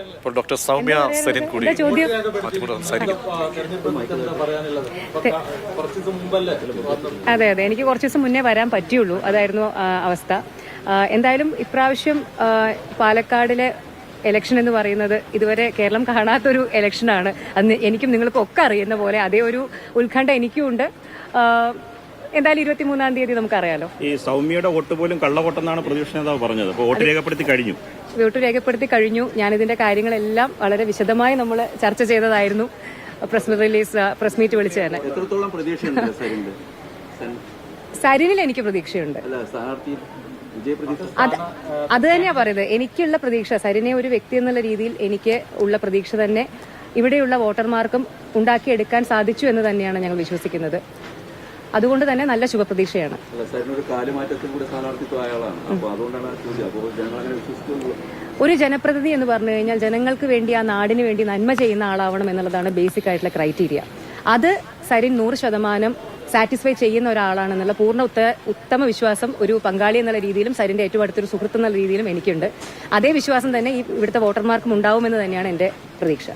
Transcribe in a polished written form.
ഇപ്പോൾ ഡോക്ടർ സൗമ്യ സരിൻ കൂടി സംസാരിക്കും. അതെ അതെ, എനിക്ക് കുറച്ച് ദിവസം മുന്നേ വരാൻ പറ്റിയുള്ളൂ. അതായിരുന്നു അവസ്ഥ. എന്തായാലും ഇപ്രാവശ്യം പാലക്കാടിലെ ഇലക്ഷൻ എന്ന് പറയുന്നത് ഇതുവരെ കേരളം കാണാത്തൊരു ഇലക്ഷനാണ്. അന്ന് എനിക്കും നിങ്ങളിപ്പോൾ ഒക്കെ അറിയുന്ന പോലെ അതേ ഒരു ഉത്കണ്ഠ എനിക്കും ഉണ്ട്. എന്തായാലും 23-ാം തീയതി നമുക്കറിയാലോ. ഈ സൗമ്യയുടെ വോട്ട് പോലും കള്ളവോട്ടെന്നാണ് പ്രതിപക്ഷ നേതാവ് പറഞ്ഞത്. അപ്പോൾ വോട്ട് രേഖപ്പെടുത്തി കഴിഞ്ഞു. വോട്ട് രേഖപ്പെടുത്തി കഴിഞ്ഞു. ഞാനിതിന്റെ കാര്യങ്ങളെല്ലാം വളരെ വിശദമായി നമ്മൾ ചർച്ച ചെയ്തതായിരുന്നു. പ്രസ് മീറ്റ് വിളിച്ച് തന്നെ. എത്രത്തോളം പ്രതീക്ഷയുണ്ട് സരിനിൽ എനിക്ക് പ്രതീക്ഷയുണ്ട്. അത് തന്നെയാ പറയുന്നത്. എനിക്കുള്ള പ്രതീക്ഷ, സരിനെ ഒരു വ്യക്തി എന്നുള്ള രീതിയിൽ എനിക്ക് ഉള്ള പ്രതീക്ഷ തന്നെ ഇവിടെയുള്ള വോട്ടർമാർക്കും ഉണ്ടാക്കിയെടുക്കാൻ സാധിച്ചു എന്ന് തന്നെയാണ് ഞങ്ങൾ വിശ്വസിക്കുന്നത്. അതുകൊണ്ട് തന്നെ നല്ല ശുഭപ്രതീക്ഷയാണ്. ഒരു ജനപ്രതിനിധി എന്ന് പറഞ്ഞു കഴിഞ്ഞാൽ ജനങ്ങൾക്ക് വേണ്ടി, ആ നാടിന് വേണ്ടി നന്മ ചെയ്യുന്ന ആളാവണം എന്നുള്ളതാണ് ബേസിക് ആയിട്ടുള്ള ക്രൈറ്റീരിയ. അത് സരിൻ 100% സാറ്റിസ്ഫൈ ചെയ്യുന്ന ഒരാളാണെന്നുള്ള പൂർണ്ണ ഉത്തമ വിശ്വാസം ഒരു പങ്കാളി എന്നുള്ള രീതിയിലും സരിന്റെ ഏറ്റവും അടുത്തൊരു സുഹൃത്ത് എന്നുള്ള രീതിയിലും എനിക്കുണ്ട്. അതേ വിശ്വാസം തന്നെ ഇവിടുത്തെ വോട്ടർമാർക്കും ഉണ്ടാവുമെന്ന് തന്നെയാണ് എന്റെ പ്രതീക്ഷ.